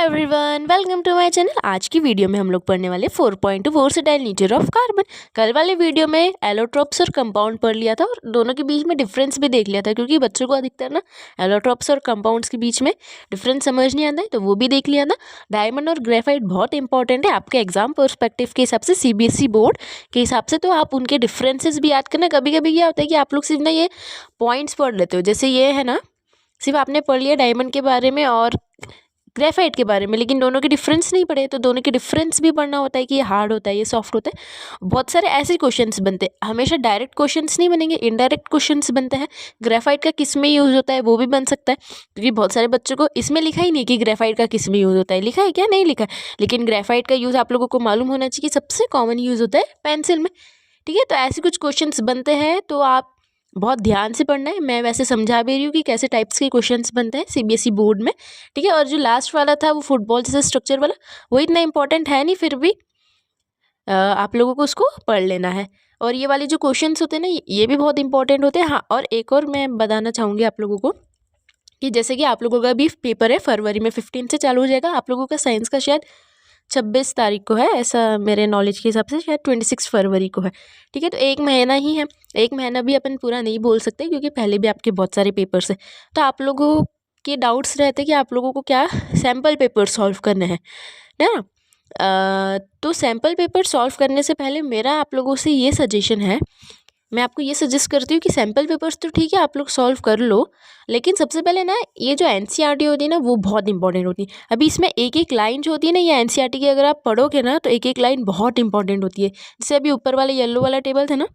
Everyone, welcome to my channel. आज की video में हम लोग पढ़ने वाले 4.2 वर्सेटाइल नेचर ऑफ कार्बन। कल वाले वीडियो में एलोट्रोप्स और कंपाउंड पढ़ लिया था और दोनों के बीच में डिफरेंस भी देख लिया था, क्योंकि बच्चों को अधिकतर ना एलोट्रोप्स और कंपाउंड्स के बीच में डिफरेंस समझ नहीं आता है, तो वो भी देख लिया था। डायमंड और ग्रेफाइट बहुत इंपॉर्टेंट है आपके एग्जाम पर्सपेक्टिव के हिसाब से, CBSE बोर्ड के हिसाब से, तो आप उनके डिफरेंसेस भी याद करना। कभी कभी क्या होता है कि आप लोग सिर्फ ना ये पॉइंट्स पढ़ लेते हो, जैसे ये है ना, सिर्फ आपने पढ़ लिया डायमंड के बारे में और ग्रेफाइट के बारे में, लेकिन दोनों के डिफरेंस नहीं पढ़े। तो दोनों के डिफरेंस भी पढ़ना होता है कि ये हार्ड होता है, ये सॉफ्ट होता है। बहुत सारे ऐसे क्वेश्चंस बनते हैं, हमेशा डायरेक्ट क्वेश्चंस नहीं बनेंगे, इनडायरेक्ट क्वेश्चंस बनते हैं। ग्रेफाइट का किस में यूज़ होता है वो भी बन सकता है, क्योंकि बहुत सारे बच्चों को इसमें लिखा ही नहीं कि ग्रेफाइट का किस में यूज़ होता है। लिखा है क्या? नहीं लिखा है। लेकिन ग्रेफाइट का यूज़ आप लोगों को मालूम होना चाहिए, सबसे कॉमन यूज़ होता है पेंसिल में। ठीक है, तो ऐसे कुछ क्वेश्चंस बनते हैं, तो आप बहुत ध्यान से पढ़ना है। मैं वैसे समझा भी रही हूँ कि कैसे टाइप्स के क्वेश्चंस बनते हैं CBSE बोर्ड में। ठीक है, और जो लास्ट वाला था वो फुटबॉल जैसे स्ट्रक्चर वाला, वो इतना इंपॉर्टेंट है नहीं, फिर भी आप लोगों को उसको पढ़ लेना है। और ये वाले जो क्वेश्चंस होते हैं ना, ये भी बहुत इंपॉर्टेंट होते हैं। हाँ, और एक और मैं बताना चाहूँगी आप लोगों को कि जैसे कि आप लोगों का भी पेपर है फरवरी में, 15 से चालू हो जाएगा। आप लोगों का साइंस का शायद 26 तारीख को है, ऐसा मेरे नॉलेज के हिसाब से शायद 26 फरवरी को है। ठीक है, तो एक महीना ही है। एक महीना भी अपन पूरा नहीं बोल सकते, क्योंकि पहले भी आपके बहुत सारे पेपर्स हैं। तो आप लोगों के डाउट्स रहते हैं कि आप लोगों को क्या सैम्पल पेपर सॉल्व करने हैं ना। तो सैम्पल पेपर सॉल्व करने से पहले मेरा आप लोगों से ये सजेशन है, मैं आपको ये सजेस्ट करती हूँ कि सैम्पल पेपर्स तो ठीक है आप लोग सॉल्व कर लो, लेकिन सबसे पहले ना ये जो NCERT होती है ना, वो बहुत इंपॉर्टेंट होती है। अभी इसमें एक एक लाइन जो होती है ना, ये NCERT की अगर आप पढ़ोगे ना, तो एक एक लाइन बहुत इंपॉर्टेंट होती है। जैसे अभी ऊपर वाले येलो वाला टेबल था ना,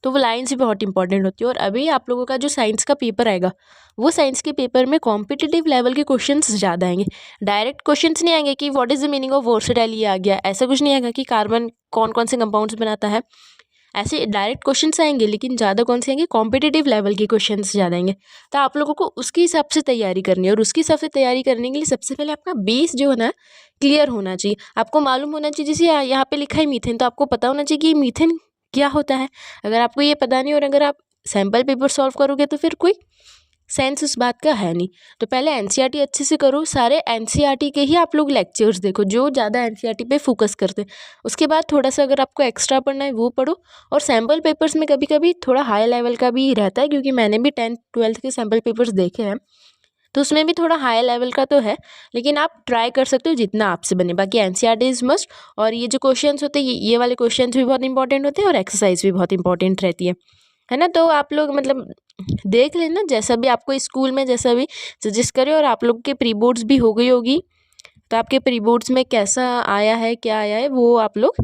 तो वो लाइन्स भी बहुत इंपॉर्टेंट होती है। और अभी आप लोगों का जो साइंस का पेपर आएगा, वो साइंस के पेपर में कॉम्पिटिटिव लेवल के क्वेश्चन ज़्यादा आएंगे। डायरेक्ट क्वेश्चन नहीं आएंगे कि what is the meaning of versatile, ये आ गया, ऐसा कुछ नहीं आएगा कि कार्बन कौन कौन से कंपाउंड्स बनाता है। ऐसे डायरेक्ट क्वेश्चंस आएंगे, लेकिन ज़्यादा कौन से आएंगे, कॉम्पिटिटिव लेवल के क्वेश्चंस ज़्यादा आएंगे। तो आप लोगों को उसके हिसाब से तैयारी करनी है, और उसके हिसाब से तैयारी करने के लिए सबसे पहले आपका बेस जो है ना क्लियर होना चाहिए। आपको मालूम होना चाहिए, जैसे यहाँ पे लिखा है मीथेन, तो आपको पता होना चाहिए कि मीथेन क्या होता है। अगर आपको ये पता नहीं और अगर आप सैम्पल पेपर सॉल्व करोगे तो फिर कोई सेंस उस बात का है नहीं। तो पहले NCERT अच्छे से करो, सारे NCERT के ही आप लोग लेक्चर्स देखो जो ज़्यादा NCERT पे फोकस करते हैं। उसके बाद थोड़ा सा अगर आपको एक्स्ट्रा पढ़ना है वो पढ़ो। और सैम्पल पेपर्स में कभी कभी थोड़ा हाई लेवल का भी रहता है, क्योंकि मैंने भी 10th 12th के सैम्पल पेपर्स देखे हैं, तो उसमें भी थोड़ा हाई लेवल का तो है, लेकिन आप ट्राई कर सकते हो जितना आपसे बने। बाकी NCERT इज़ मस्ट। और ये जो क्वेश्चंस होते हैं, ये वाले क्वेश्चंस भी बहुत इंपॉर्टेंट होते हैं, और एक्सरसाइज भी बहुत इंपॉर्टेंट रहती है ना। तो आप लोग मतलब देख लेना, जैसा भी आपको स्कूल में जैसा भी सजेस्ट करे। और आप लोग के प्री बोर्ड्स भी हो गई होगी, तो आपके प्री बोर्ड्स में कैसा आया है, क्या आया है, वो आप लोग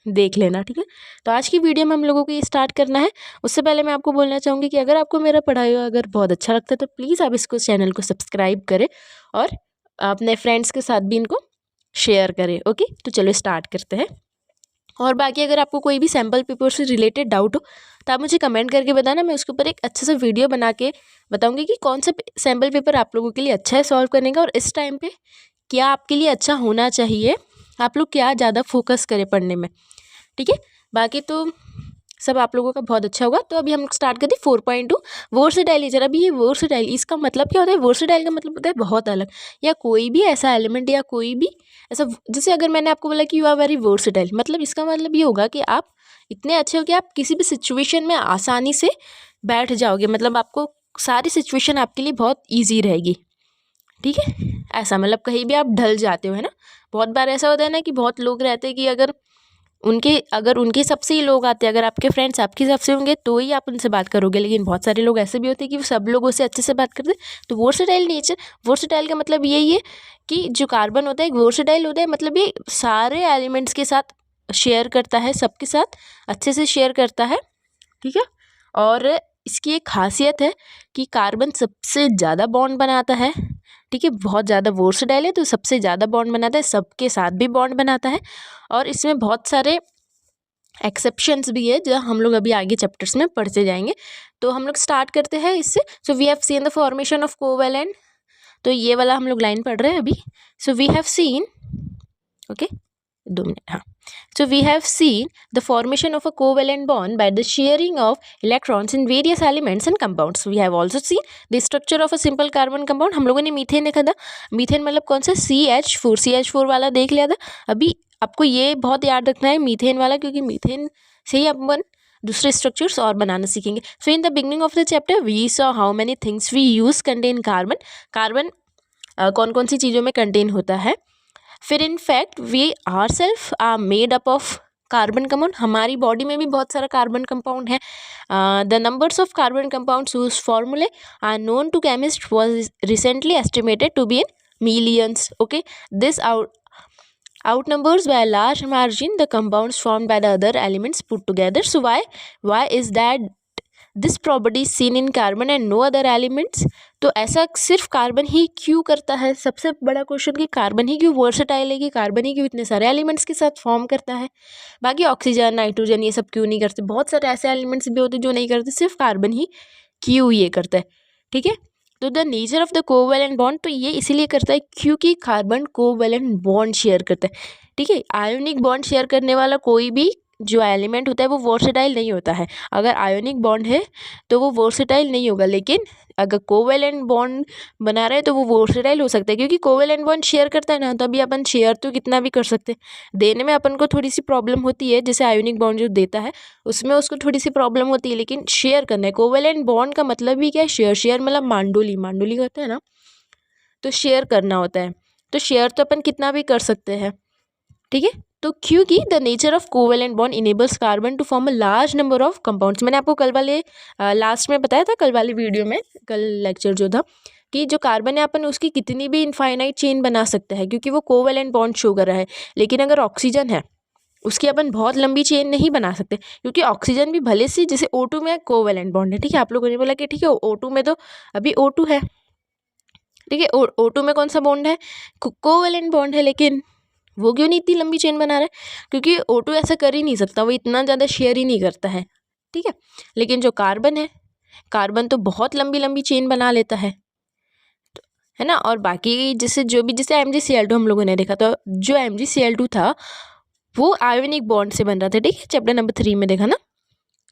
देख लेना। ठीक है, तो आज की वीडियो में हम लोगों को ये स्टार्ट करना है। उससे पहले मैं आपको बोलना चाहूँगी कि अगर आपको मेरा पढ़ाई अगर बहुत अच्छा लगता है, तो प्लीज़ आप इसको चैनल को सब्सक्राइब करें और अपने फ्रेंड्स के साथ भी इनको शेयर करें। ओके, तो चलो स्टार्ट करते हैं। और बाकी अगर आपको कोई भी सैम्पल पेपर से रिलेटेड डाउट हो, तो आप मुझे कमेंट करके बताना, मैं उसके ऊपर एक अच्छा सा वीडियो बना के बताऊंगी कि कौन सा सैम्पल पेपर आप लोगों के लिए अच्छा है सॉल्व करने का, और इस टाइम पे क्या आपके लिए अच्छा होना चाहिए, आप लोग क्या ज़्यादा फोकस करें पढ़ने में। ठीक है, बाकी तो सब आप लोगों का बहुत अच्छा होगा। तो अभी हम स्टार्ट करते हैं 4.2 वर्सेटाइल नेचर। अभी ये वर्सेटाइल, इसका मतलब क्या होता है? वर्सेटाइल का मतलब होता है बहुत अलग, या कोई भी ऐसा एलिमेंट या कोई भी ऐसा, जैसे अगर मैंने आपको बोला कि यू आर वेरी वर्सेटाइल, मतलब इसका मतलब ये होगा कि आप इतने अच्छे हो कि आप किसी भी सिचुएशन में आसानी से बैठ जाओगे, मतलब आपको सारी सिचुएशन आपके लिए बहुत ईजी रहेगी। ठीक है, ऐसा मतलब कहीं भी आप ढल जाते हो, है ना। बहुत बार ऐसा होता है ना कि बहुत लोग रहते हैं कि अगर उनके हिसाब से ही लोग आते हैं, अगर आपके फ्रेंड्स आपके हिसाब से होंगे तो ही आप उनसे बात करोगे, लेकिन बहुत सारे लोग ऐसे भी होते हैं कि वो सब लोगों से अच्छे से बात करते हैं। तो वर्सेटाइल नेचर, वर्सेटाइल का मतलब यही है कि जो कार्बन होता है वर्सेटाइल होता है, मतलब ये सारे एलिमेंट्स के साथ शेयर करता है, सबके साथ अच्छे से शेयर करता है। ठीक है, और इसकी एक खासियत है कि कार्बन सबसे ज़्यादा बॉन्ड बनाता है। ठीक है, बहुत ज़्यादा वर्सेटाइल है, तो सबसे ज़्यादा बॉन्ड बनाता है, सबके साथ भी बॉन्ड बनाता है। और इसमें बहुत सारे एक्सेप्शंस भी है, जो हम लोग अभी आगे चैप्टर्स में पढ़ते जाएंगे। तो हम लोग स्टार्ट करते हैं इससे। So we have seen the formation of covalent, तो ये वाला हम लोग लाइन पढ़ रहे हैं अभी। So we have seen, okay 2 minute, हाँ। So we have seen the formation of a covalent bond by the sharing of electrons in various elements and compounds. We have also seen the structure of a simple carbon compound. हम लोगों ने methane देखा था. Methane मतलब कौन सा, CH4 वाला देख लिया था. अभी आपको ये बहुत याद रखना है मीथेन वाला, क्योंकि मीथेन से ही अपन दूसरे स्ट्रक्चर्स और बनाना सीखेंगे. So in the beginning of the chapter we saw how many things we use contain carbon. Carbon कौन कौन सी चीज़ों में कंटेन होता है. फिर in fact we are self are made up of carbon compound. हमारी बॉडी में भी बहुत सारा कार्बन कंपाउंड है. The numbers of carbon compounds whose formulae are known to chemists was recently estimated to be in millions. Okay, this outnumbers by a large margin the compounds formed by the other elements put together. So why is that this property is seen in carbon and no other elements? तो ऐसा सिर्फ carbon ही क्यों करता है. सबसे बड़ा question कि carbon ही क्यों वर्सेटाइल है, कि कार्बन ही क्यों इतने सारे एलिमेंट्स के साथ फॉर्म करता है. बाकी ऑक्सीजन, नाइट्रोजन ये सब क्यों नहीं करते. बहुत सारे ऐसे एलिमेंट्स भी होते जो नहीं करते, सिर्फ कार्बन ही क्यों ये करता है. ठीक है, तो the nature of the covalent bond, तो ये इसीलिए करता है क्योंकि कार्बन कोवैलेंट बॉन्ड शेयर करता है. ठीक है, आयोनिक बॉन्ड शेयर करने वाला कोई भी जो एलिमेंट होता है वो वर्सेटाइल नहीं होता है. अगर आयोनिक बॉन्ड है तो वो वर्सेटाइल नहीं होगा, लेकिन अगर कोवैलेंट बॉन्ड बना रहे हैं तो वो वर्सेटाइल हो सकता है, क्योंकि कोवैलेंट बॉन्ड शेयर करता है ना, तो अभी अपन शेयर तो कितना भी कर सकते हैं. देने में अपन को थोड़ी सी प्रॉब्लम होती है, जैसे आयोनिक बॉन्ड जो देता है उसमें उसको थोड़ी सी प्रॉब्लम होती है, लेकिन शेयर करना है. कोवैलेंट बॉन्ड का मतलब भी क्या है, शेयर. शेयर मतलब मांडोली कहते हैं ना, तो शेयर करना होता है. तो शेयर तो अपन कितना भी कर सकते हैं. ठीक है, तो क्योंकि the nature of covalent bond enables carbon to form a large number of compounds. मैंने आपको कल वाले लास्ट में बताया था, कल वाली वीडियो में, कल लेक्चर जो था, कि जो कार्बन है अपन उसकी कितनी भी इनफाइनाइट चेन बना सकते हैं, क्योंकि वो कोवैलेंट बॉन्ड शो कर रहा है. लेकिन अगर ऑक्सीजन है उसकी अपन बहुत लंबी चेन नहीं बना सकते, क्योंकि ऑक्सीजन भी भले से, जैसे O2 में कोवैलेंट बॉन्ड है. ठीक है, आप लोगों ने बोला कि ठीक है O2 में तो अभी O2 है. ठीक है, O2 में कौन सा बॉन्ड है, कोवैलेंट बॉन्ड है. लेकिन वो क्यों नहीं इतनी लंबी चेन बना रहा है, क्योंकि O2 ऐसा कर ही नहीं सकता, वो इतना ज़्यादा शेयर ही नहीं करता है. ठीक है, लेकिन जो कार्बन है, कार्बन तो बहुत लंबी लंबी चेन बना लेता है ना. और बाकी जैसे MgCl2 हम लोगों ने देखा, तो जो MgCl2 था वो आयोनिक बॉन्ड से बन रहा था. ठीक है, चैप्टर नंबर 3 में देखा ना,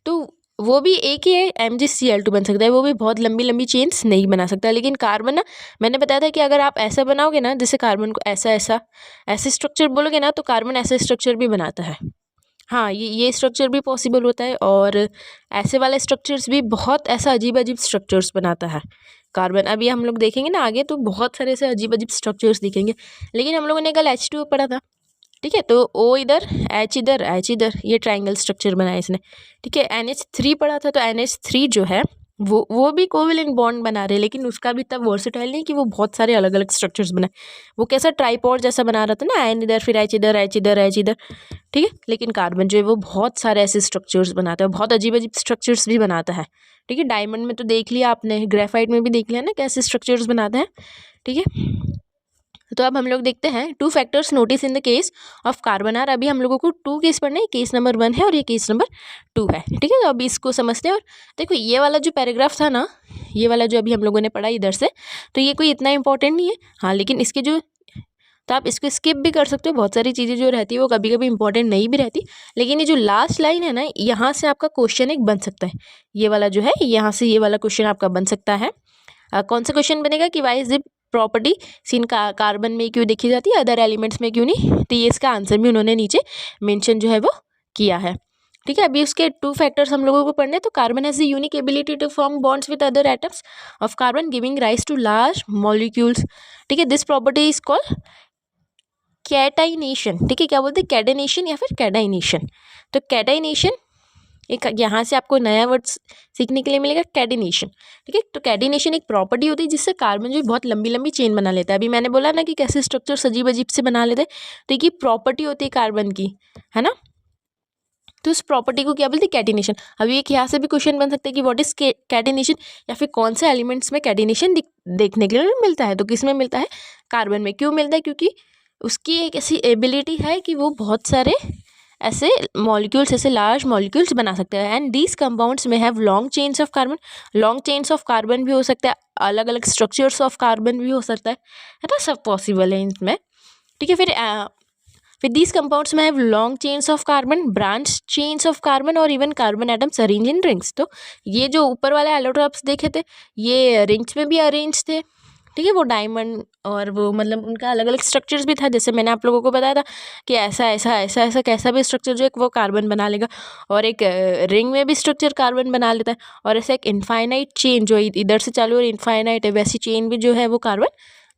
तो वो भी एक ही है, MgCl2 बन सकता है, वो भी बहुत लंबी लंबी चेन्स नहीं बना सकता. लेकिन कार्बन ना, मैंने बताया था कि अगर आप ऐसा बनाओगे ना, जैसे कार्बन को ऐसे स्ट्रक्चर बोलोगे ना, तो कार्बन ऐसे स्ट्रक्चर भी बनाता है. हाँ, ये स्ट्रक्चर भी पॉसिबल होता है, और ऐसे वाले स्ट्रक्चर्स भी बहुत ऐसा अजीब अजीब स्ट्रक्चर्स बनाता है कार्बन. अभी हम लोग देखेंगे ना आगे, तो बहुत सारे ऐसे अजीब अजीब स्ट्रक्चर्स दिखेंगे. लेकिन हम लोगों ने कल H2O पढ़ा था. ठीक है, तो O इधर, H इधर, ये ट्राइंगल स्ट्रक्चर बनाया इसने. ठीक है, NH3 पढ़ा था, तो NH3 जो है वो भी कोवैलेंट बॉन्ड बना रहे, लेकिन उसका भी तब वर्सेटाइल नहीं कि वो बहुत सारे अलग अलग स्ट्रक्चर्स बनाए. वो कैसा ट्राइपॉड जैसा बना रहा था ना, N इधर, फिर H इधर. ठीक है, लेकिन कार्बन जो है वो बहुत सारे ऐसे स्ट्रक्चर्स बनाता है, बहुत अजीब अजीब स्ट्रक्चर्स भी बनाता है. ठीक है, डायमंड में तो देख लिया आपने, ग्रेफाइट में भी देख लिया ना कैसे स्ट्रक्चर्स बनाते हैं. ठीक है, तो अब हम लोग देखते हैं 2 factors notice in the case of carbon are. अभी हम लोगों को 2 केस पढ़ने हैं, केस नंबर 1 है और ये केस नंबर 2 है. ठीक है, तो अभी इसको समझते हैं. और देखो ये वाला जो पैराग्राफ था ना, ये वाला जो अभी हम लोगों ने पढ़ा इधर से, तो ये कोई इतना इंपॉर्टेंट नहीं है. हाँ, लेकिन इसके जो, तो आप इसको स्किप भी कर सकते हो. बहुत सारी चीज़ें जो रहती है वो कभी कभी इंपॉर्टेंट नहीं भी रहती, लेकिन ये जो लास्ट लाइन है ना, यहाँ से आपका क्वेश्चन एक बन सकता है. ये वाला जो है, यहाँ से ये वाला क्वेश्चन आपका बन सकता है. कौन सा क्वेश्चन बनेगा कि why is the property seen carbon में क्यों देखी जाती है, अदर एलिमेंट्स में क्यों नहीं. तो ये इसका आंसर भी उन्होंने नीचे मेंशन जो है वो किया है. ठीक है, अभी उसके 2 फैक्टर्स हम लोगों को पढ़ने हैं. तो carbon has the unique ability to form bonds with other atoms of carbon giving rise to large molecules. ठीक है, this property is called catenation. ठीक है, क्या बोलते हैं, कैडेनेशन या फिर कैडाइनेशन. तो कैडाइनेशन एक यहाँ से आपको नया वर्ड सीखने के लिए मिलेगा, कैडिनेशन. ठीक है, तो कैडिनेशन एक प्रॉपर्टी होती है जिससे कार्बन जो बहुत लंबी लंबी चेन बना लेता है. अभी मैंने बोला ना कि कैसे स्ट्रक्चर अजीब अजीब से बना लेते हैं, तो ये प्रॉपर्टी होती है कार्बन की, है ना. तो उस प्रॉपर्टी को क्या बोलते हैं, कैटिनेशन. अभी एक यहाँ से भी क्वेश्चन बन सकता है कि व्हाट इज कैटिनेशन, या फिर कौन से एलिमेंट्स में कैटिनेशन देखने के लिए मिलता है. तो किस में मिलता है, कार्बन में. क्यों मिलता है, क्योंकि उसकी एक ऐसी एबिलिटी है कि वो बहुत सारे ऐसे मॉलिक्यूल्स, ऐसे लार्ज मॉलिक्यूल्स बना सकते हैं. एंड दीज कंपाउंड्स में have long chains of carbon. Long chains of carbon भी हो सकता है, अलग अलग स्ट्रक्चर्स ऑफ कार्बन भी हो सकता है ना, सब पॉसिबल है इसमें. ठीक है, फिर फिर दीज कंपाउंड्स में have long chains of carbon, branch chains of carbon और even carbon atoms arrange in rings. तो ये जो ऊपर वाले एलोट्रॉप्स देखे थे ये रिंग्स में भी अरेंज थे, ठीक है, वो डायमंड और वो मतलब उनका अलग अलग स्ट्रक्चर्स भी था, जैसे मैंने आप लोगों को बताया था कि ऐसा ऐसा ऐसा ऐसा कैसा भी स्ट्रक्चर जो है वो कार्बन बना लेगा, और एक रिंग में भी स्ट्रक्चर कार्बन बना लेता है, और ऐसा एक इनफाइनाइट चेन जो इधर से चालू और इनफाइनाइट है वैसी चेन भी जो है वो कार्बन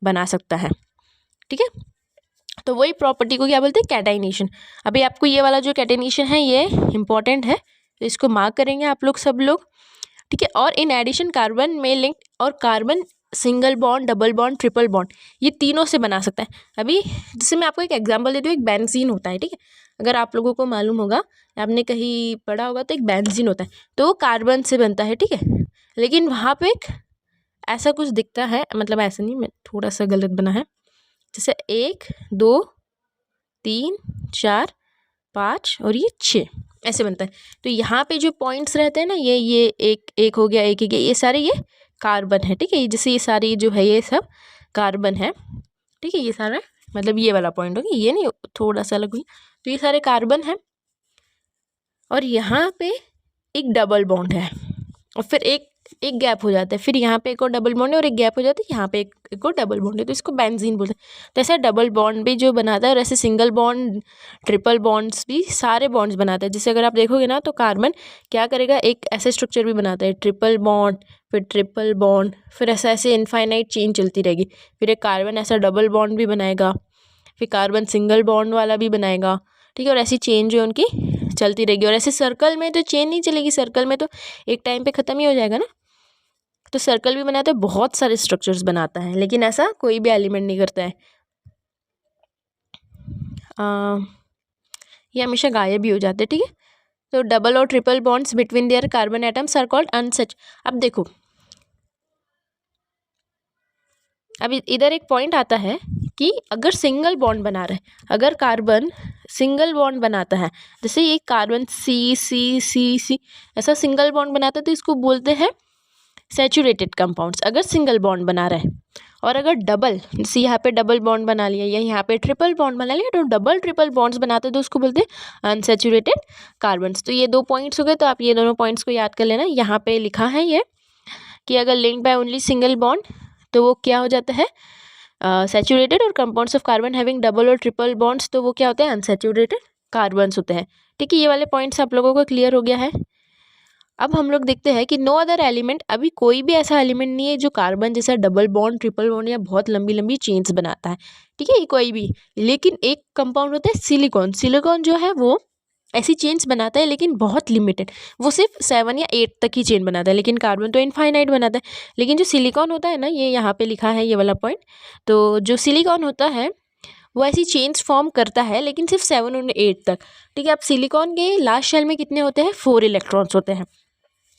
बना सकता है, ठीक है। तो वही प्रॉपर्टी को क्या बोलते हैं, कैटाइनेशन। अभी आपको ये वाला जो कैटाइनेशन है ये इंपॉर्टेंट है, तो इसको मार्क करेंगे आप लोग सब लोग, ठीक है। और इन एडिशन कार्बन में लिंक और carbon single bond, double bond, triple bond ये तीनों से बना सकता है। अभी जैसे मैं आपको एक एग्जांपल देती हूँ, एक बेंजीन होता है, ठीक है, अगर आप लोगों को मालूम होगा, आपने कहीं पढ़ा होगा, तो एक बेंजीन होता है तो वो कार्बन से बनता है, ठीक है, लेकिन वहाँ पे एक ऐसा कुछ दिखता है, मतलब ऐसा नहीं, मैं थोड़ा सा गलत बना है, जैसे 1 2 3 4 5 और ये 6 ऐसे बनता है। तो यहाँ पे जो पॉइंट्स रहते हैं ना, ये एक हो गया, एक ये सारे ये कार्बन है, ठीक है, जैसे ये सारी जो है ये सब कार्बन है, ठीक है, ये सारा मतलब ये वाला पॉइंट हो गया, ये नहीं थोड़ा सा अलग हुई, तो ये सारे कार्बन है, और यहाँ पे एक डबल बॉन्ड है, और फिर एक गैप हो जाता है, फिर यहाँ पे एक और डबल बॉन्ड है और एक गैप हो जाता है, यहाँ पे एक और डबल बॉन्ड है, तो इसको बेंजीन बोलते हैं। तो ऐसा डबल बॉन्ड भी जो बनाता है, और ऐसे सिंगल बॉन्ड, ट्रिपल बॉन्ड्स भी सारे बॉन्ड्स बनाता है। जैसे अगर आप देखोगे ना तो कार्बन क्या करेगा, एक ऐसे स्ट्रक्चर भी बनाता है, ट्रिपल बॉन्ड, फिर ट्रिपल बॉन्ड, फिर ऐसा ऐसे इनफाइनाइट चेन चलती रहेगी, फिर एक कार्बन ऐसा डबल बॉन्ड भी बनाएगा, फिर कार्बन सिंगल बॉन्ड वाला भी बनाएगा, ठीक है, और ऐसी चेन जो उनकी चलती रहेगी। और ऐसे सर्कल में तो चेन नहीं चलेगी, सर्कल में तो एक टाइम पे ख़त्म ही हो जाएगा ना, तो सर्कल भी बनाता है, बहुत सारे स्ट्रक्चर्स बनाता है, लेकिन ऐसा कोई भी एलिमेंट नहीं करता है, ये हमेशा गायब भी हो जाते हैं, ठीक है। तो डबल और triple bonds between their carbon atoms are called अनसच। अब देखो, अब इधर एक पॉइंट आता है कि अगर सिंगल बॉन्ड बना रहे, अगर कार्बन सिंगल बॉन्ड बनाता है, जैसे ये कार्बन सी सी सी सी ऐसा सिंगल बॉन्ड बनाता है, तो इसको बोलते हैं सैचुरेटेड कंपाउंड्स, अगर सिंगल बॉन्ड बना रहे। और अगर डबल, जैसे यहाँ पे डबल बॉन्ड बना लिया या यहाँ पे ट्रिपल बॉन्ड बना लिया, तो डबल ट्रिपल बॉन्ड्स बनाते हैं तो उसको बोलते हैं अनसैचुरेटेड कार्बन्स। तो ये 2 पॉइंट्स हो गए, तो आप ये दोनों पॉइंट्स को याद कर लेना। यहाँ पे लिखा है ये कि अगर linked by only single bond तो वो क्या हो जाता है, सैचुरेटेड, और compounds of carbon having double और ट्रिपल बॉन्ड्स तो वो क्या होते हैं, अनसैचुरेटेड कार्बन्स होते हैं, ठीक है। ये वाले पॉइंट्स आप लोगों को क्लियर हो गया है। अब हम लोग देखते हैं कि नो अदर एलिमेंट, अभी कोई भी ऐसा एलिमेंट नहीं है जो कार्बन जैसा डबल बॉन्ड, ट्रिपल बॉन्ड या बहुत लंबी लंबी चेन्स बनाता है, ठीक है, ये कोई भी। लेकिन एक कंपाउंड होता है सिलिकॉन, सिलिकॉन जो है वो ऐसी चेन्स बनाता है, लेकिन बहुत लिमिटेड, वो सिर्फ 7 या 8 तक ही चेन बनाता है, लेकिन कार्बन तो इनफाइनाइट बनाता है। लेकिन जो सिलिकॉन होता है ना, ये यहाँ पे लिखा है ये वाला पॉइंट, तो जो सिलिकॉन होता है वो ऐसी चेन्स फॉर्म करता है, लेकिन सिर्फ 7 और 8 तक, ठीक है। अब सिलिकॉन के लास्ट शेल में कितने होते हैं, 4 इलेक्ट्रॉन्स होते हैं,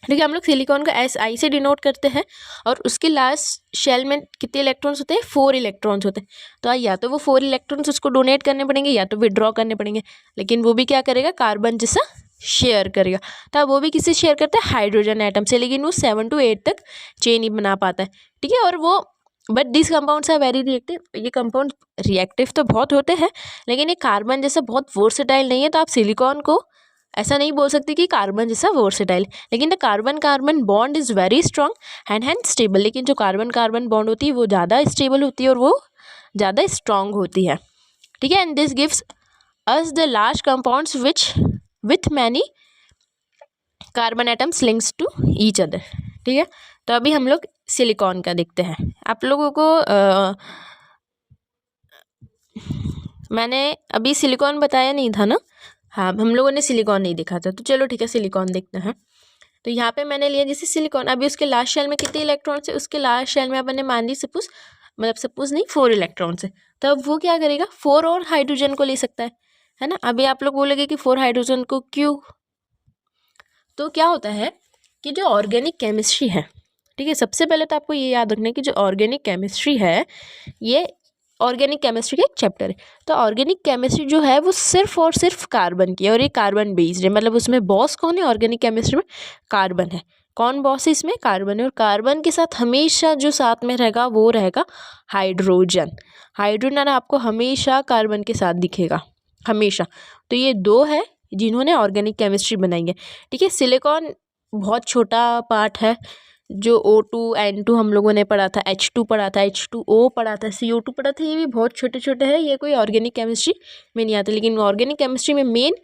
ठीक है। हम लोग सिलिकॉन का SI से डिनोट करते हैं, और उसके लास्ट शेल में कितने इलेक्ट्रॉन्स होते हैं, 4 इलेक्ट्रॉन्स होते हैं। तो या तो वो 4 इलेक्ट्रॉन्स उसको डोनेट करने पड़ेंगे या तो विड्रॉ करने पड़ेंगे, लेकिन वो भी क्या करेगा, कार्बन जैसा शेयर करेगा। तो अब वो भी किससे शेयर करता है, हाइड्रोजन एटम से, लेकिन वो 7 to 8 तक चेन ही बना पाता है, ठीक है। और वो but this compounds are very reactive, ये कंपाउंड रिएक्टिव तो बहुत होते हैं, लेकिन ये कार्बन जैसा बहुत वर्सेटाइल नहीं है। तो आप सिलिकॉन को ऐसा नहीं बोल सकते कि कार्बन जैसा वर्सेटाइल, लेकिन the carbon carbon bond is very strong and stable, लेकिन जो कार्बन कार्बन बॉन्ड होती है वो ज़्यादा स्टेबल होती है और वो ज़्यादा स्ट्रॉन्ग होती है, ठीक है। And this gives us the large compounds which with many carbon atoms links to each other, ठीक है। तो अभी हम लोग सिलिकॉन का देखते हैं। आप लोगों को मैंने अभी सिलिकॉन बताया नहीं था ना, हाँ, हम लोगों ने सिलिकॉन नहीं देखा था, तो चलो ठीक है, सिलिकॉन देखते हैं। तो यहाँ पे मैंने लिया जैसे सिलिकॉन, अभी उसके लास्ट शेल में कितने इलेक्ट्रॉन्स है, उसके लास्ट शेल में अपन ने मान ली सपोज नहीं 4 इलेक्ट्रॉन्स है, तो अब वो क्या करेगा, 4 और हाइड्रोजन को ले सकता है ना। अभी आप लोग बोलेंगे कि 4 हाइड्रोजन को क्यों, तो क्या होता है कि जो ऑर्गेनिक केमिस्ट्री है, ठीक है, सबसे पहले तो आपको ये याद रखना है कि जो ऑर्गेनिक केमिस्ट्री है ये ऑर्गेनिक केमिस्ट्री का एक चैप्टर है। तो ऑर्गेनिक केमिस्ट्री जो है वो सिर्फ और सिर्फ कार्बन की है, और ये कार्बन बेस्ड है, मतलब उसमें बॉस कौन है, ऑर्गेनिक केमिस्ट्री में कार्बन है। कौन बॉस है इसमें, कार्बन है, और कार्बन के साथ हमेशा जो साथ में रहेगा वो रहेगा हाइड्रोजन। हाइड्रोजन आपको हमेशा कार्बन के साथ दिखेगा, हमेशा। तो ये 2 है जिन्होंने ऑर्गेनिक केमिस्ट्री बनाई है, ठीक है। सिलिकॉन बहुत छोटा पार्ट है, जो O2 N2 हम लोगों ने पढ़ा था, H2 पढ़ा था, H2O पढ़ा था, CO2 पढ़ा था, ये भी बहुत छोटे छोटे हैं, ये कोई ऑर्गेनिक केमिस्ट्री में नहीं आते। लेकिन ऑर्गेनिक केमिस्ट्री में मेन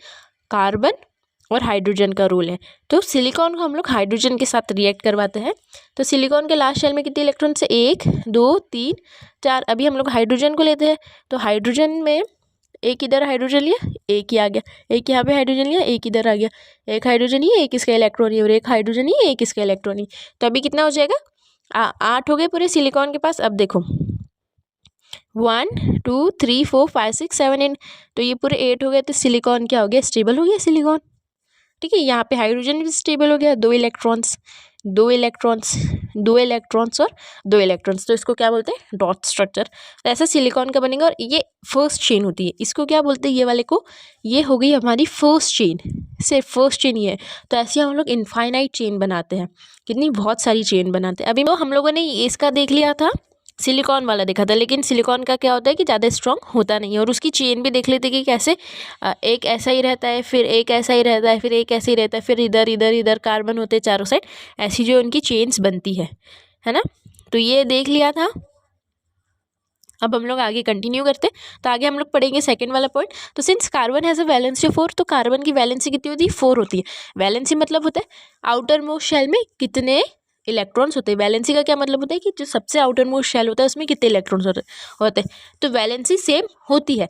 कार्बन और हाइड्रोजन का रोल है। तो सिलिकॉन को हम लोग हाइड्रोजन के साथ रिएक्ट करवाते हैं। तो सिलिकॉन के लास्ट शेल में कितने इलेक्ट्रॉन्स है? 1 2 3 4। अभी हम लोग हाइड्रोजन को लेते हैं, तो हाइड्रोजन में एक इधर हाइड्रोजन लिया, एक ही आ गया, एक यहाँ पे हाइड्रोजन लिया, एक इधर आ गया, एक हाइड्रोजन ही एक इसका इलेक्ट्रॉन ही, और एक हाइड्रोजन ही एक इसका इलेक्ट्रॉन ही। तो अभी कितना हो जाएगा? 8 हो गए पूरे सिलिकॉन के पास। अब देखो 1 2 3 4 5 6 7 8, तो ये पूरे 8 हो गए। तो सिलिकॉन क्या हो गया? स्टेबल हो गया सिलिकॉन, ठीक है। यहाँ पे हाइड्रोजन भी स्टेबल हो गया, 2 इलेक्ट्रॉन्स 2 इलेक्ट्रॉन्स 2 इलेक्ट्रॉन्स और 2 इलेक्ट्रॉन्स, तो इसको क्या बोलते हैं? Dot structure. तो ऐसा सिलिकॉन का बनेगा, और ये फर्स्ट चेन होती है। इसको क्या बोलते हैं? ये वाले को, ये हो गई हमारी फर्स्ट चेन, सिर्फ फर्स्ट चेन ये है। तो ऐसे हम लोग इनफाइनाइट चेन बनाते हैं, कितनी बहुत सारी चेन बनाते हैं। अभी तो हम लोगों ने इसका देख लिया था, सिलिकॉन वाला देखा था, लेकिन सिलिकॉन का क्या होता है कि ज़्यादा स्ट्रॉन्ग होता नहीं है। और उसकी चेन भी देख लेते कि कैसे एक ऐसा ही रहता है, फिर एक ऐसा ही रहता है, फिर एक ऐसे ही रहता है, फिर इधर इधर इधर कार्बन होते हैं चारों साइड, ऐसी जो उनकी चेन्स बनती है ना। तो ये देख लिया था। अब हम लोग आगे कंटिन्यू करते, तो आगे हम लोग पढ़ेंगे सेकंड वाला पॉइंट। तो since carbon has a valency 4, तो कार्बन की वैलेंसी कितनी होती है? 4 होती है। वैलेंसी मतलब होता है आउटर मोस्ट शेल में कितने इलेक्ट्रॉन्स होते हैं। वैलेंसी का क्या मतलब होता है कि जो सबसे आउटर मोस्ट शेल होता है उसमें कितने इलेक्ट्रॉन्स होते हैं। तो वैलेंसी सेम होती है,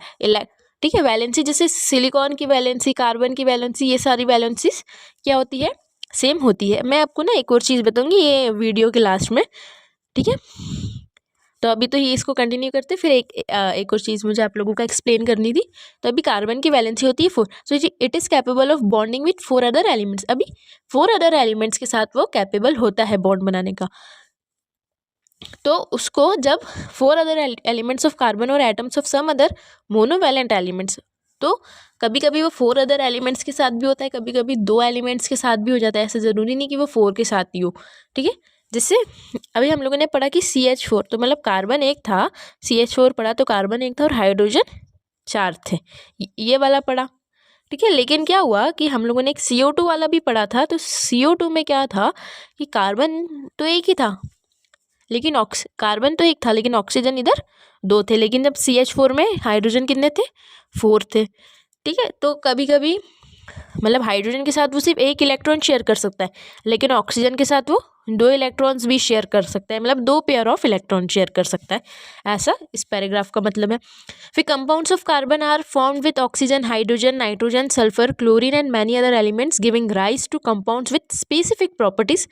ठीक है। वैलेंसी जैसे सिलिकॉन की वैलेंसी, कार्बन की वैलेंसी, ये सारी वैलेंसीज क्या होती है? सेम होती है। मैं आपको ना एक और चीज़ बताऊंगी ये वीडियो के लास्ट में, ठीक है। तो अभी तो ये इसको कंटिन्यू करते, फिर एक और चीज़ मुझे आप लोगों का एक्सप्लेन करनी थी। तो अभी कार्बन की वैलेंसी होती है 4, so it is capable of bonding with 4 other elements. अभी 4 अदर एलिमेंट्स के साथ वो कैपेबल होता है बॉन्ड बनाने का। तो उसको जब 4 अदर एलिमेंट्स ऑफ कार्बन और atoms of some other monovalent elements, तो कभी कभी वो 4 अदर एलिमेंट्स के साथ भी होता है, कभी कभी 2 एलिमेंट्स के साथ भी हो जाता है। ऐसा ज़रूरी नहीं कि वो 4 के साथ ही हो, ठीक है। जिससे अभी हम लोगों ने पढ़ा कि CH4, तो मतलब कार्बन एक था, CH4 पढ़ा, तो कार्बन एक था और हाइड्रोजन 4 थे, ये वाला पढ़ा, ठीक है। लेकिन क्या हुआ कि हम लोगों ने एक CO2 वाला भी पढ़ा था। तो CO2 में क्या था कि कार्बन तो एक ही था, लेकिन कार्बन तो एक था, लेकिन ऑक्सीजन इधर 2 थे। लेकिन जब CH4 में हाइड्रोजन कितने थे? 4 थे, ठीक है। तो कभी कभी मतलब हाइड्रोजन के साथ वो सिर्फ एक इलेक्ट्रॉन शेयर कर सकता है, लेकिन ऑक्सीजन के साथ वो 2 इलेक्ट्रॉन्स भी शेयर कर सकता है, मतलब 2 पेयर ऑफ इलेक्ट्रॉन शेयर कर सकता है। ऐसा इस पैराग्राफ का मतलब है। फिर compounds of carbon are formed with oxygen, hydrogen, nitrogen, sulphur, chlorine and many other elements, giving rise to compounds with specific properties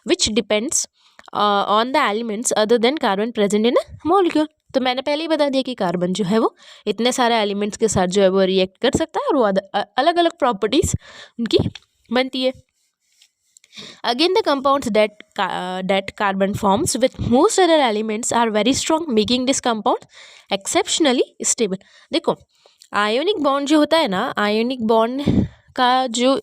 which depends on the elements other than carbon present in a molecule. तो मैंने पहले ही बता दिया कि carbon जो है वो इतने सारे एलिमेंट्स के साथ जो है वो रिएक्ट कर सकता है, और वो अलग अलग प्रॉपर्टीज उनकी बनती है। Again, the compounds that carbon forms with most other elements are very strong, making this compound exceptionally stable. देखो आयोनिक बॉन्ड जो होता है ना, आयोनिक बॉन्ड का जो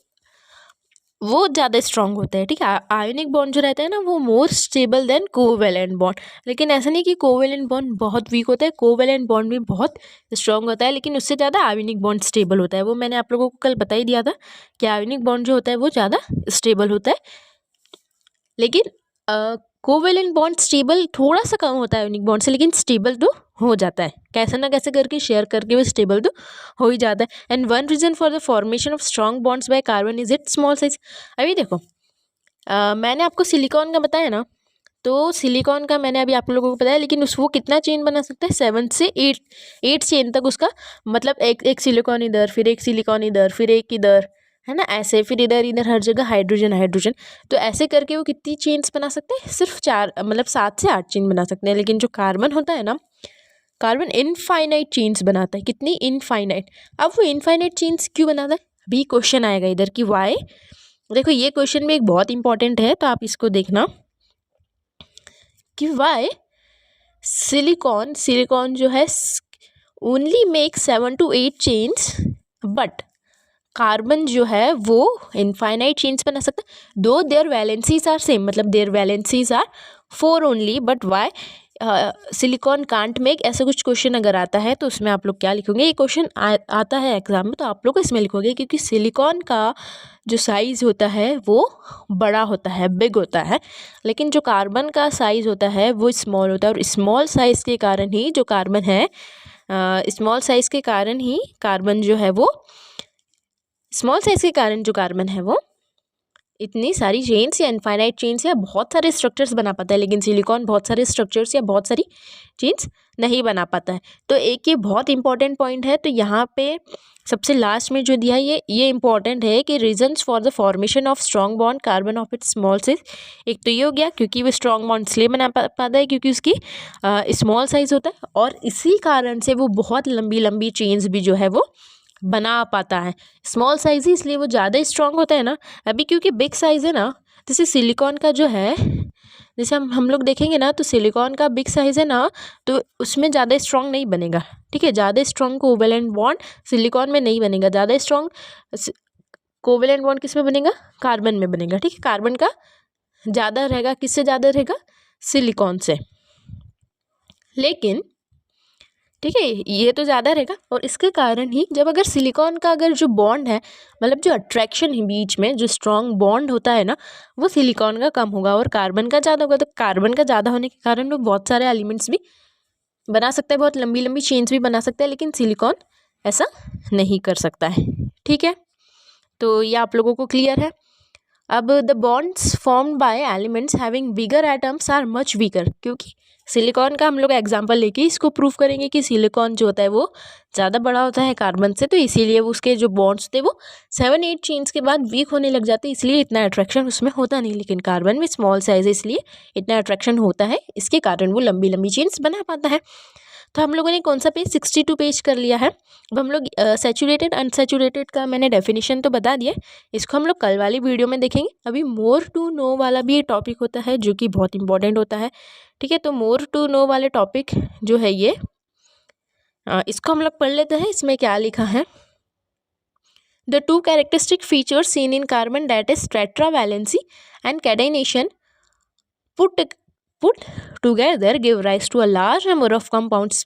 वो ज़्यादा स्ट्रॉन्ग होता है, ठीक है। आयोनिक बॉन्ड जो रहता है ना वो more stable then covalent bond. लेकिन ऐसा नहीं कि कोवेलेंट बॉन्ड बहुत वीक होता है, कोवेलेंट बॉन्ड भी बहुत स्ट्रॉन्ग होता है, लेकिन उससे ज़्यादा आयोनिक बॉन्ड स्टेबल होता है। वो मैंने आप लोगों को कल बता ही दिया था कि आयोनिक बॉन्ड जो होता है वो ज़्यादा स्टेबल होता है, लेकिन कोवेलेंट बॉन्ड स्टेबल थोड़ा सा कम होता है आयोनिक बॉन्ड से, लेकिन स्टेबल तो हो जाता है, कैसे ना कैसे करके शेयर करके वो स्टेबल तो हो ही जाता है। And one reason for the formation of strong bonds by carbon is its small size. अभी देखो मैंने आपको सिलिकॉन का बताया ना, तो सिलिकॉन का मैंने अभी आप लोगों को बताया, लेकिन वो कितना चेन बना सकता है? 7 से 8 चेन तक उसका, मतलब एक सिलिकॉन इधर, फिर एक सिलिकॉन इधर, फिर एक इधर, है ना, ऐसे, फिर इधर इधर हर जगह हाइड्रोजन हाइड्रोजन। तो ऐसे करके वो कितनी चेन्स बना सकते हैं? सिर्फ 4, मतलब 7 से 8 चेन बना सकते हैं। लेकिन जो कार्बन होता है ना, कार्बन इनफाइनाइट चेन्स बनाता है। कितनी? इनफाइनाइट। अब वो इनफाइनाइट चेन्स क्यों बनाता है? अभी क्वेश्चन आएगा इधर कि वाई। देखो ये क्वेश्चन भी एक बहुत इंपॉर्टेंट है, तो आप इसको देखना कि वाई सिलिकॉन जो है only make 7 to 8 chains, but carbon जो है वो इनफाइनाइट चेन्स बना सकता है। Though their valencies are same, मतलब their valencies are 4 only, but why silicon can't make, ऐसा कुछ क्वेश्चन अगर आता है तो उसमें आप लोग क्या लिखोगे, ये क्वेश्चन आता है एग्जाम में तो आप लोग इसमें लिखोगे, क्योंकि सिलिकॉन का जो साइज़ होता है वो बड़ा होता है, बिग होता है, लेकिन जो कार्बन का साइज़ होता है वो स्मॉल होता है। और स्मॉल साइज़ के कारण ही जो कार्बन है, स्मॉल साइज़ के कारण ही कार्बन जो है वो, स्मॉल साइज़ के कारण जो कार्बन है वो इतनी सारी चेन्स या इनफाइनाइट चेन्स या बहुत सारे स्ट्रक्चर्स बना पाता है, लेकिन सिलिकॉन बहुत सारे स्ट्रक्चर्स या बहुत सारी चेन्स नहीं बना पाता है। तो एक ये बहुत इंपॉर्टेंट पॉइंट है। तो यहाँ पे सबसे लास्ट में जो दिया है ये इंपॉर्टेंट है कि reasons for the formation of strong bond carbon of its small size. एक तो ये हो गया क्योंकि वो स्ट्रॉन्ग बॉन्ड इसलिए बना पाता है क्योंकि उसकी स्मॉल साइज होता है, और इसी कारण से वो बहुत लंबी लंबी चेन्स भी जो है वो बना पाता है। स्मॉल साइज ही इसलिए वो ज़्यादा स्ट्रॉन्ग होता है ना। अभी क्योंकि बिग साइज़ है ना, जैसे सिलिकॉन का जो है, जैसे हम लोग देखेंगे ना तो सिलिकॉन का बिग साइज़ है ना, तो उसमें ज़्यादा स्ट्रॉन्ग नहीं बनेगा। ठीक है, ज़्यादा स्ट्रॉन्ग कोवेलेंट बॉन्ड सिलिकॉन में नहीं बनेगा। ज़्यादा स्ट्रॉन्ग कोवेलेंट बॉन्ड किस में बनेगा, कार्बन में बनेगा। ठीक है, कार्बन का ज़्यादा रहेगा, किससे ज़्यादा रहेगा, सिलिकॉन से। लेकिन ठीक है, ये तो ज़्यादा रहेगा, और इसके कारण ही जब अगर सिलिकॉन का अगर जो बॉन्ड है, मतलब जो अट्रैक्शन है बीच में, जो स्ट्रॉन्ग बॉन्ड होता है ना, वो सिलिकॉन का कम होगा और कार्बन का ज़्यादा होगा। तो कार्बन का ज़्यादा होने के कारण वो बहुत सारे एलिमेंट्स भी बना सकता है, बहुत लंबी लंबी चेन्स भी बना सकता है, लेकिन सिलिकॉन ऐसा नहीं कर सकता है। ठीक है, तो ये आप लोगों को क्लियर है। अब the bonds formed by elements having bigger atoms are much weaker, क्योंकि सिलिकॉन का हम लोग एग्जांपल लेके इसको प्रूव करेंगे कि सिलिकॉन जो होता है वो ज़्यादा बड़ा होता है कार्बन से, तो इसीलिए वो उसके जो बॉन्ड्स होते हैं वो 7-8 चेन्स के बाद वीक होने लग जाते हैं, इसलिए इतना अट्रैक्शन उसमें होता नहीं। लेकिन कार्बन में स्मॉल साइज है इसलिए इतना अट्रैक्शन होता है, इसके कारण वो लंबी लंबी चेन्स बना पाता है। तो हम लोगों ने कौन सा पेज 62 पेज कर लिया है। अब हम लोग सैचुरेटेड अनसैचुरेटेड का मैंने डेफिनेशन तो बता दिया, इसको हम लोग कल वाली वीडियो में देखेंगे। अभी मोर टू नो वाला भी टॉपिक होता है जो कि बहुत इंपॉर्टेंट होता है। ठीक है, तो मोर टू नो वाले टॉपिक जो है ये इसको हम लोग पढ़ लेते हैं। इसमें क्या लिखा है, the two characteristic features seen in carbon that is tetravalency and catenation put together give rise to a large number of compounds.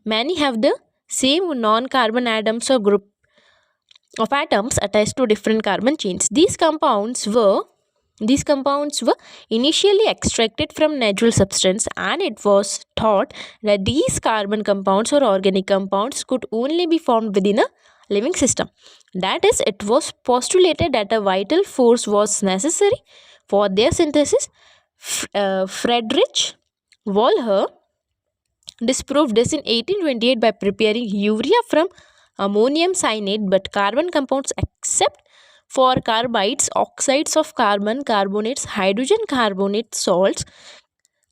Many have the same non-carbon atoms or group of atoms attached to different carbon chains. These compounds were initially extracted from natural substance, and it was thought that these carbon compounds or organic compounds could only be formed within a living system. That is, it was postulated that a vital force was necessary for their synthesis. Friedrich Wohler disproved this in 1828 by preparing urea from ammonium cyanide, but carbon compounds except for carbides, oxides of carbon, carbonates, hydrogen carbonate, salts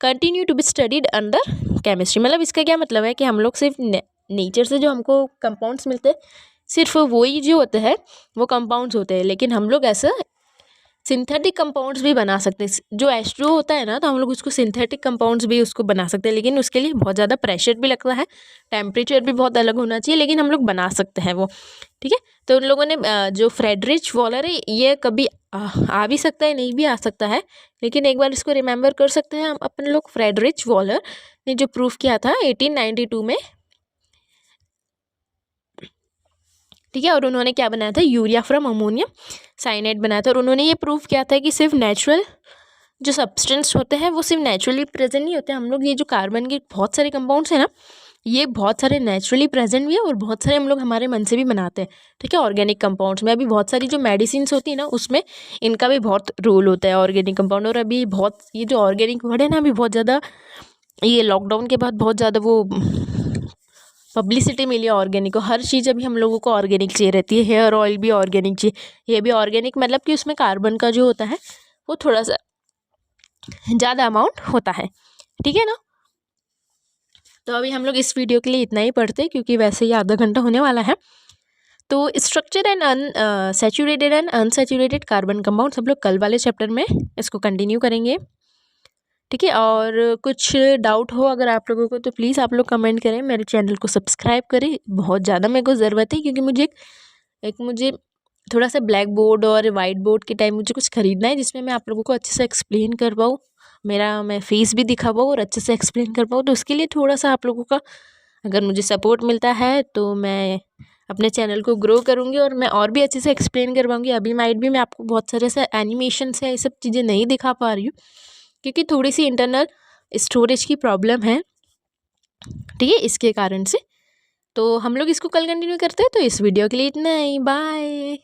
continue to be studied under chemistry. मतलब इसका क्या मतलब है कि हम लोग सिर्फ nature से जो हमको कंपाउंड्स मिलते हैं सिर्फ वही जो होते हैं वो कंपाउंड्स होते हैं, लेकिन हम लोग ऐसा सिंथेटिक कंपाउंड्स भी बना सकते हैं। जो H2O होता है ना, तो हम लोग उसको सिंथेटिक कंपाउंड्स भी उसको बना सकते हैं, लेकिन उसके लिए बहुत ज़्यादा प्रेशर भी लगता है, टेम्परेचर भी बहुत अलग होना चाहिए, लेकिन हम लोग बना सकते हैं वो। ठीक है, तो उन लोगों ने जो फ्रेडरिच वॉलर है ये कभी आ भी सकता है, नहीं भी आ सकता है, लेकिन एक बार इसको रिमेंबर कर सकते हैं हम अपन लोग। फ्रेडरिच वॉलर ने जो प्रूफ किया था 1892 में, ठीक है, और उन्होंने क्या बनाया था, यूरिया फ्रॉम अमोनियम साइनाइड बनाया था। और उन्होंने ये प्रूव किया था कि सिर्फ नेचुरल जो सब्सटेंस होते हैं वो सिर्फ नेचुरली प्रेजेंट नहीं होते। हम लोग ये जो कार्बन के बहुत सारे कंपाउंड्स हैं ना, ये बहुत सारे नेचुरली प्रेजेंट भी है और बहुत सारे हम लोग हमारे मन से भी बनाते हैं। ठीक है, ऑर्गेनिक कंपाउंड्स में अभी बहुत सारी जो मेडिसिन होती है ना, उसमें इनका भी बहुत रोल होता है, ऑर्गेनिक कंपाउंड। और अभी बहुत ये जो ऑर्गेनिक वर्ड है ना, अभी बहुत ज़्यादा ये लॉकडाउन के बाद बहुत ज़्यादा वो पब्लिसिटी मिली है ऑर्गेनिक को। हर चीज़ अभी हम लोगों को ऑर्गेनिक चाहिए रहती है, हेयर ऑयल भी ऑर्गेनिक चाहिए, ये भी ऑर्गेनिक, मतलब कि उसमें कार्बन का जो होता है वो थोड़ा सा ज़्यादा अमाउंट होता है। ठीक है ना, तो अभी हम लोग इस वीडियो के लिए इतना ही पढ़ते हैं क्योंकि वैसे ही आधा घंटा होने वाला है। तो structure and saturated and unsaturated carbon compounds हम लोग कल वाले चैप्टर में इसको कंटिन्यू करेंगे। ठीक है, और कुछ डाउट हो अगर आप लोगों को तो प्लीज़ आप लोग कमेंट करें, मेरे चैनल को सब्सक्राइब करें, बहुत ज़्यादा मेरे को ज़रूरत है, क्योंकि मुझे मुझे थोड़ा सा ब्लैक बोर्ड और वाइट बोर्ड के टाइम मुझे कुछ ख़रीदना है जिसमें मैं आप लोगों को अच्छे से एक्सप्लेन कर पाऊँ मैं फेस भी दिखा पाऊँ और अच्छे से एक्सप्लेन कर पाऊँ। तो उसके लिए थोड़ा सा आप लोगों का अगर मुझे सपोर्ट मिलता है तो मैं अपने चैनल को ग्रो करूँगी और मैं और भी अच्छे से एक्सप्लेन कर पाऊँगी। अभी माइट भी मैं आपको बहुत सारे ऐसे एनिमेशन से ये सब चीज़ें नहीं दिखा पा रही हूँ क्योंकि थोड़ी सी इंटरनल स्टोरेज की प्रॉब्लम है, ठीक है, इसके कारण से। तो हम लोग इसको कल कंटिन्यू करते हैं। तो इस वीडियो के लिए इतना ही, बाय।